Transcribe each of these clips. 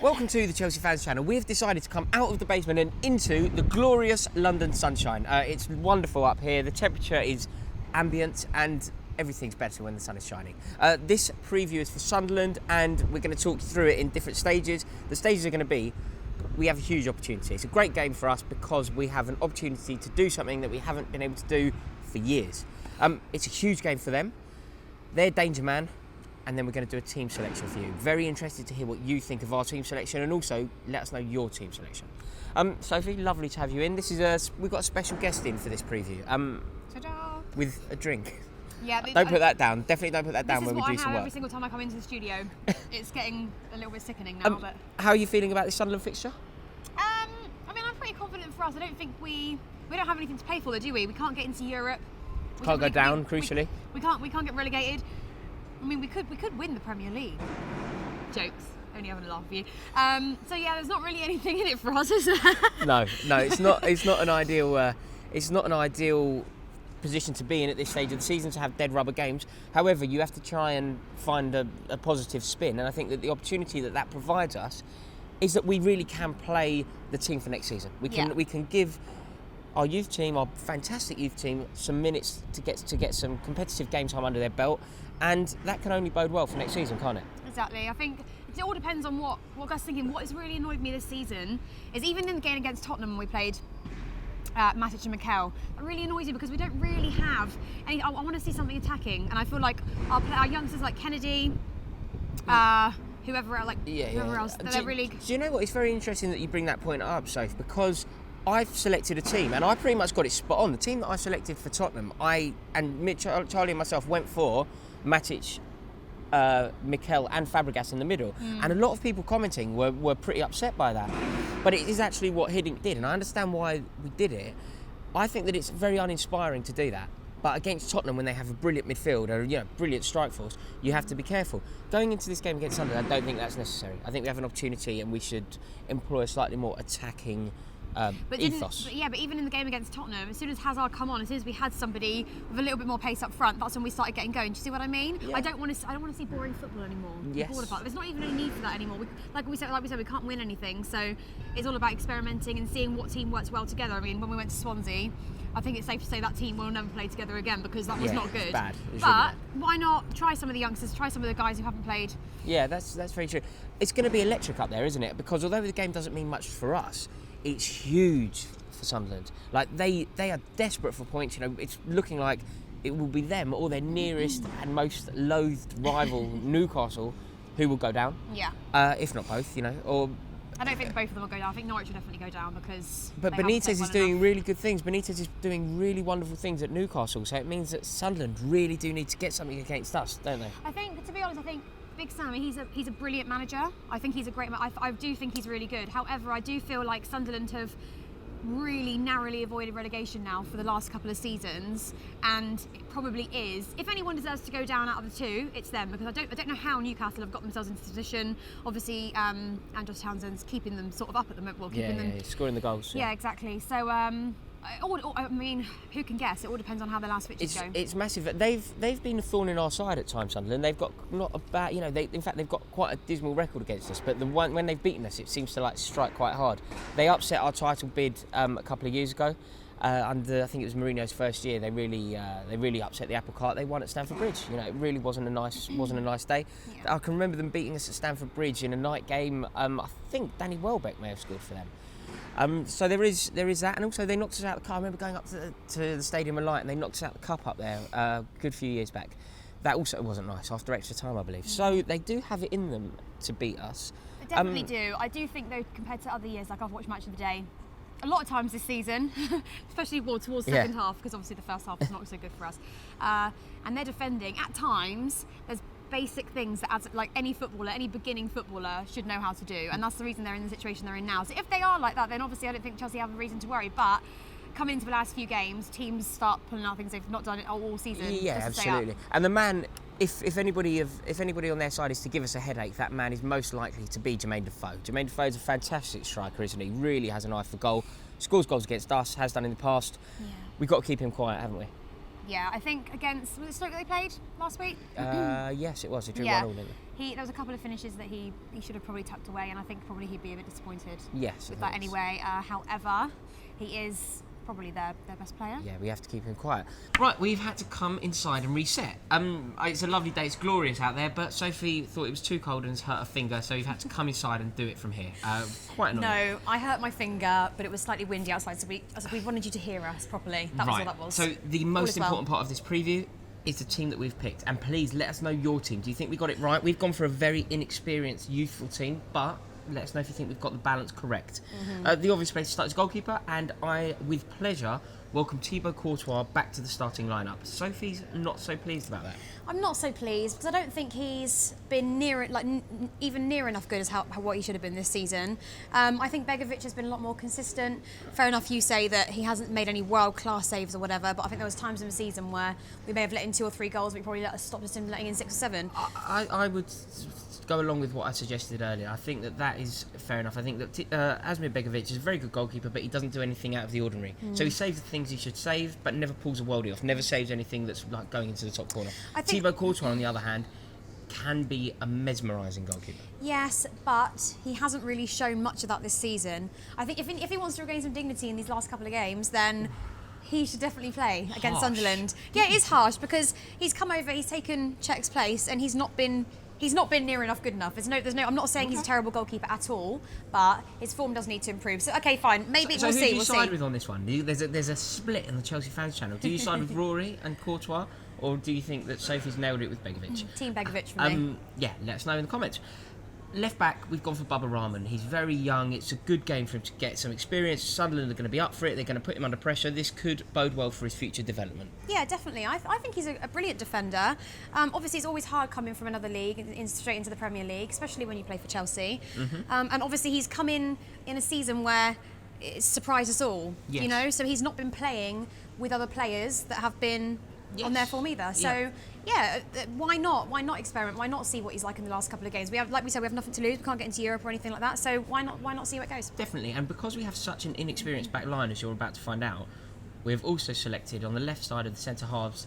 Welcome to the Chelsea Fans Channel. We've decided to come out of the basement and into the glorious London sunshine. It's wonderful up here. The temperature is ambient and everything's better when the sun is shining. This preview is for Sunderland and we're going to talk through it in different stages. The stages are going to be, we have a huge opportunity. It's a great game for us because we have an opportunity to do something that we haven't been able to do for years. It's a huge game for them. They're danger man. And then we're going to do a team selection for you. Very interested to hear what you think of our team selection and also let us know your team selection. Sophie, lovely to have you in. We've got a special guest in for this preview. Ta-da! With a drink. Yeah, don't put that down. Definitely don't put that down when we do some work. This is what I have every single time I come into the studio. It's getting a little bit sickening now, but... How are you feeling about this Sunderland fixture? I mean, I'm pretty confident for us. I don't think we don't have anything to play for, though, do we? We can't get into Europe. Can't go down, crucially. We can't get relegated. I mean, we could win the Premier League. Jokes. Only having a laugh for you. So yeah, there's not really anything in it for us, is there? No, it's not. It's not an ideal. It's not an ideal position to be in at this stage of the season to have dead rubber games. However, you have to try and find a positive spin, and I think that the opportunity that provides us is that we really can play the team for next season. We can give our youth team, our fantastic youth team, some minutes to get some competitive game time under their belt. And that can only bode well for next season, can't it? Exactly. I think it all depends on what Gus thinking. What has really annoyed me this season is even in the game against Tottenham when we played Matic and Mikel, it really annoys me because we don't really have any. I want to see something attacking, and I feel like our youngsters like Kennedy, whoever else, they're really. Do you know what? It's very interesting that you bring that point up, Soph, because I've selected a team and I pretty much got it spot on. The team that I selected for Tottenham, Charlie and myself went for Matic, Mikel and Fabregas in the middle. And a lot of people commenting were pretty upset by that. But it is actually what Hiddink did, and I understand why we did it. I think that it's very uninspiring to do that. But against Tottenham, when they have a brilliant midfield or brilliant strike force, you have to be careful. Going into this game against Sunderland, I don't think that's necessary. I think we have an opportunity and we should employ a slightly more attacking ethos. But even in the game against Tottenham, as soon as Hazard come on, as soon as we had somebody with a little bit more pace up front, that's when we started getting going. Do you see what I mean? Yeah. I don't want to see boring football anymore. Yes. There's not even any need for that anymore. Like we said, we can't win anything. So it's all about experimenting and seeing what team works well together. I mean, when we went to Swansea, I think it's safe to say that team will never play together again because that was not good. It's bad. But why not try some of the youngsters, try some of the guys who haven't played? Yeah, that's very true. It's going to be electric up there, isn't it? Because although the game doesn't mean much for us, it's huge for Sunderland. Like they are desperate for points. It's looking like it will be them or their nearest and most loathed rival, Newcastle, who will go down. Yeah. If not both, or. I don't think both of them will go down. I think Norwich will definitely go down because. But Benitez is doing really good things. Benitez is doing really wonderful things at Newcastle. So it means that Sunderland really do need to get something against us, don't they? I think, to be honest, Big Sam, he's a brilliant manager. I think he's a great manager. I do think he's really good. However, I do feel like Sunderland have really narrowly avoided relegation now for the last couple of seasons, and it probably is. If anyone deserves to go down out of the two, it's them, because I don't know how Newcastle have got themselves into this position. Obviously, Andros Townsend's keeping them sort of up at the moment. Scoring the goals. Yeah, exactly. So. I mean, who can guess? It all depends on how the last fixtures go. It's massive. They've been a thorn in our side at times, Sunderland. They've got not a bad, in fact, they've got quite a dismal record against us. But when they've beaten us, it seems to strike quite hard. They upset our title bid a couple of years ago. Under, I think it was Mourinho's first year, they really upset the apple cart. They won at Stamford Bridge. It really wasn't a nice day. Yeah. I can remember them beating us at Stamford Bridge in a night game. I think Danny Welbeck may have scored for them. So there is that, and also they knocked us out of the cup. I remember going up to the Stadium of Light and they knocked us out of the cup up there a good few years back. That also wasn't nice after extra time, I believe. So they do have it in them to beat us. They definitely do. I do think though, compared to other years, like I've watched Match of the Day a lot of times this season, especially towards the second half, because obviously the first half is not so good for us. And they're defending. At times, there's basic things that like any footballer, any beginning footballer should know how to do, and that's the reason they're in the situation they're in now. So if they are like that, then obviously I don't think Chelsea have a reason to worry. But coming into the last few games, teams start pulling out things they've not done it all season. Yeah, absolutely. And the man, if anybody on their side is to give us a headache, that man is most likely to be Jermaine Defoe. Jermaine Defoe is a fantastic striker, isn't he? Really has an eye for goal. Scores goals against us, has done in the past. Yeah. We've got to keep him quiet, haven't we? Yeah, I think against, was it Stoke that they played last week? Yes, it was. They drew 1-all, didn't they? There was a couple of finishes that he should have probably tucked away, and I think probably he'd be a bit disappointed Yes, with that anyway. However, he is probably their best player. Yeah, we have to keep him quiet. Right, we've had to come inside and reset. It's a lovely day, it's glorious out there, but Sophie thought it was too cold and has hurt her finger, so we've had to come inside and do it from here. Quite annoying. No, I hurt my finger, but it was slightly windy outside, so we wanted you to hear us properly. That was all that was. So the most important part of this preview is the team that we've picked, and please let us know your team. Do you think we got it right? We've gone for a very inexperienced, youthful team, but let us know if you think we've got the balance correct. The obvious place to start is goalkeeper, and I, with pleasure, welcome Thibaut Courtois back to the starting lineup. Sophie's not so pleased about that. I'm not so pleased because I don't think he's been even near enough good as what he should have been this season. I think Begovic has been a lot more consistent. Fair enough, you say that he hasn't made any world-class saves or whatever, but I think there was times in the season where we may have let in 2 or 3 goals, but we probably stopped us in letting in 6 or 7. I would go along with what I suggested earlier. I think that is fair enough. I think that Asmir Begovic is a very good goalkeeper, but he doesn't do anything out of the ordinary. So he saves the things he should save, but never pulls a worldie off, never saves anything that's like going into the top corner. Thibaut Courtois, on the other hand, can be a mesmerising goalkeeper. Yes, but he hasn't really shown much of that this season. I think if he wants to regain some dignity in these last couple of games, then he should definitely play against Sunderland. Yeah, it is harsh because he's come over, he's taken Czech's place, and he's not been near enough good enough. I'm not saying he's a terrible goalkeeper at all, but his form does need to improve. So okay, fine, maybe so we'll who see. do you side with on this one? There's a split in the Chelsea fans channel. Do you side with Rory and Courtois, or do you think that Sophie's nailed it with Begovic? Team Begovic for me. Yeah, let us know in the comments. Left back, we've gone for Bubba Rahman. He's very young. It's a good game for him to get some experience. Sunderland are going to be up for it. They're going to put him under pressure. This could bode well for his future development. Yeah, definitely. I think he's a brilliant defender. Obviously, it's always hard coming from another league straight into the Premier League, especially when you play for Chelsea. And obviously, he's come in a season where it's surprised us all. Yes. You know, so he's not been playing with other players that have been on their form either. So. Yeah, why not? Why not experiment? Why not see what he's like in the last couple of games? We have nothing to lose. We can't get into Europe or anything like that. So why not see how it goes? Definitely, and because we have such an inexperienced back line, as you're about to find out, we have also selected on the left side of the centre halves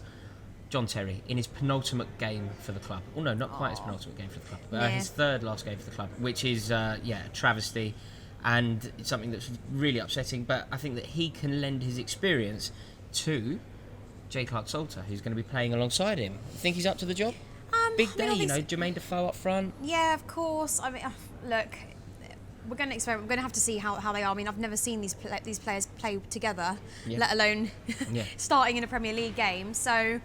John Terry in his penultimate game for the club. Oh no, not quite his penultimate game for the club. His third last game for the club, which is a travesty, and it's something that's really upsetting. But I think that he can lend his experience to J. Clark-Salter, who's going to be playing alongside him. You think he's up to the job? Big day, Jermaine Defoe up front. Yeah, of course. I mean, look, we're going to experiment. We're going to have to see how they are. I mean, I've never seen these players play together, let alone starting in a Premier League game. So,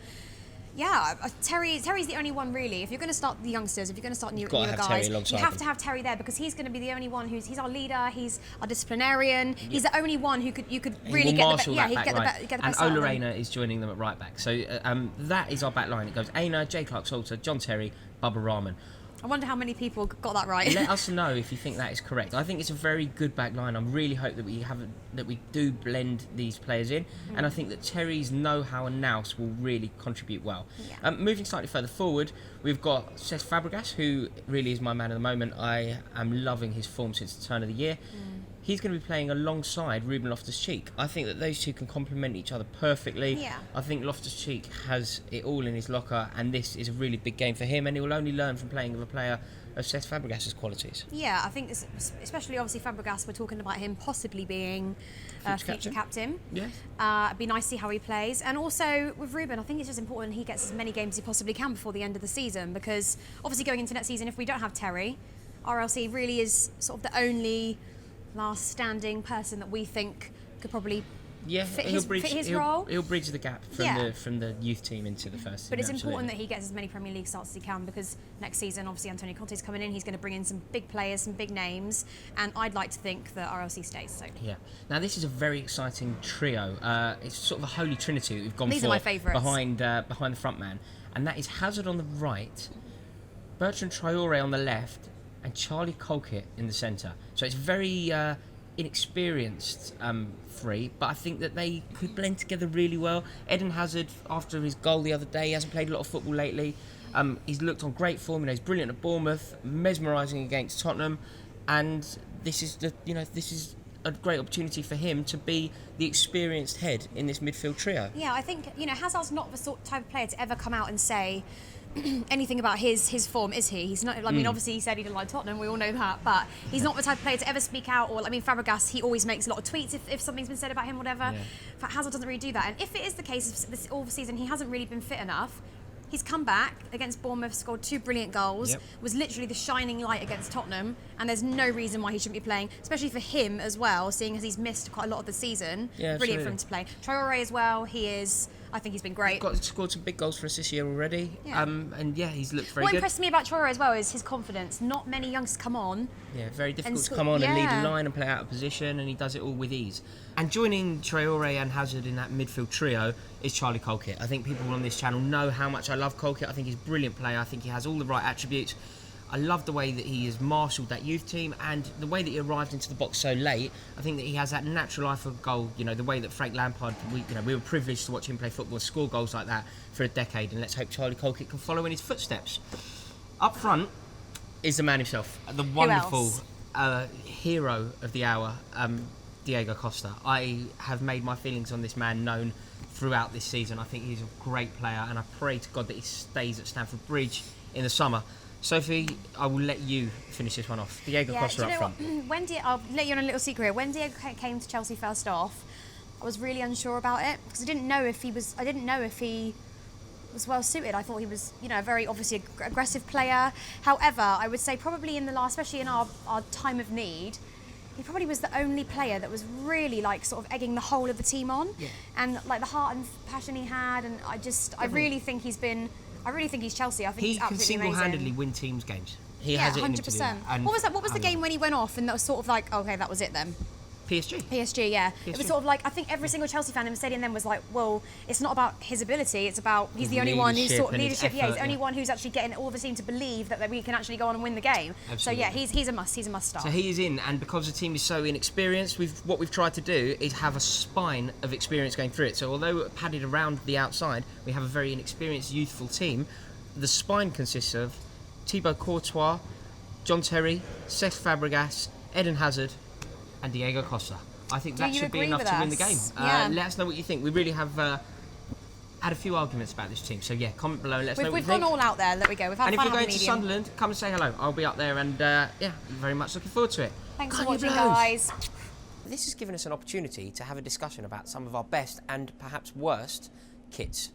yeah, Terry's the only one really. If you're going to start the youngsters, if you're going to start newer guys, you have to have Terry there because he's going to be the only one he's our leader. He's our disciplinarian. Yeah. He's the only one who could really get the best. Yeah, he'd get the best. And Ola Reina is joining them at right back. So that is our back line. It goes Aina, J. Clark-Salter, John Terry, Bubba Rahman. I wonder how many people got that right. Let us know if you think that is correct. I think it's a very good back line. I really hope that we do blend these players in, and I think that Terry's know-how and nous will really contribute well. Yeah. Moving slightly further forward, we've got Cesc Fabregas, who really is my man at the moment. I am loving his form since the turn of the year. He's going to be playing alongside Ruben Loftus-Cheek. I think that those two can complement each other perfectly. Yeah. I think Loftus-Cheek has it all in his locker, and this is a really big game for him, and he will only learn from playing with a player of Cesc Fabregas' qualities. Yeah, I think especially obviously Fabregas, we're talking about him possibly being future captain. Yes. It'd be nice to see how he plays. And also with Ruben, I think it's just important he gets as many games as he possibly can before the end of the season, because obviously going into next season, if we don't have Terry, RLC really is sort of the only last standing person that we think could probably fit his role. He'll bridge the gap from the youth team into the first team. But it's important that he gets as many Premier League starts as he can, because next season, obviously, Antonio Conte's coming in. He's going to bring in some big players, some big names, and I'd like to think that RLC stays. So. Yeah. Now, this is a very exciting trio. It's sort of a holy trinity that we've gone for. These are my favourites. Behind the front man. And that is Hazard on the right, Bertrand Traore on the left, and Charlie Colkett in the centre. So it's very inexperienced three, but I think that they could blend together really well. Eden Hazard, after his goal the other day, he hasn't played a lot of football lately. He's looked on great form. He's brilliant at Bournemouth, mesmerising against Tottenham, and this is a great opportunity for him to be the experienced head in this midfield trio. Yeah, I think, Hazard's not the type of player to ever come out and say anything about his form, is he? He's not. I mean, obviously he said he didn't like Tottenham. We all know that, but he's not the type of player to ever speak out. Or Fabregas, he always makes a lot of tweets if something's been said about him, whatever. Yeah. Hazard doesn't really do that. And if it is the case, this all season he hasn't really been fit enough. He's come back against Bournemouth, scored 2 brilliant goals, was literally the shining light against Tottenham, and there's no reason why he shouldn't be playing, especially for him as well, seeing as he's missed quite a lot of the season. Yeah, brilliant for him to play. Traore as well, I think he's been great. Scored some big goals for us this year already. Yeah. He's looked very good. What impressed me about Traore as well is his confidence. Not many youngsters come on. Yeah, very difficult to come on and lead a line and play out of position, and he does it all with ease. And joining Traore and Hazard in that midfield trio is Charlie Colkett. I think people on this channel know how much I love Colkett. I think he's a brilliant player. I think he has all the right attributes. I love the way that he has marshalled that youth team and the way that he arrived into the box so late. I think that he has that natural eye for goal. The way that Frank Lampard, we were privileged to watch him play football and score goals like that for a decade. And let's hope Charlie Colkett can follow in his footsteps. Up front is the man himself, the wonderful hero of the hour, Diego Costa. I have made my feelings on this man known throughout this season. I think he's a great player, and I pray to God that he stays at Stamford Bridge in the summer. Sophie, I will let you finish this one off. Diego Costa up front. I'll let you on a little secret here. When Diego came to Chelsea first off, I was really unsure about it because I didn't know if he was well suited. I thought he was, a very obviously aggressive player. However, I would say probably especially in our time of need, he probably was the only player that was really sort of egging the whole of the team on, and the heart and passion he had. And I really think he's Chelsea. I think he's absolutely amazing. He can single-handedly win teams games. He has it in him to do that. What was the game when he went off and that was sort of okay, that was it then? PSG, yeah. PSG. It was sort of I think every single Chelsea fan in the stadium then was well, it's not about his ability, it's about he's the only one who's sort of leadership. He's the only one who's actually getting all of the team to believe that we can actually go on and win the game. Absolutely. So he's a must start. So he is in, and because the team is so inexperienced, what we've tried to do is have a spine of experience going through it. So although padded around the outside, we have a very inexperienced, youthful team. The spine consists of Thibaut Courtois, John Terry, Cesc Fabregas, Eden Hazard, and Diego Costa. I think that should be enough to win the game. Let us know what you think. We really have had a few arguments about this team. So comment below and let us know what you think. We've gone all out there. There we go. We've had fun. And if you're going to medium. Sunderland, come and say hello. I'll be up there, and very much looking forward to it. Thanks for watching, guys. This has given us an opportunity to have a discussion about some of our best and perhaps worst kits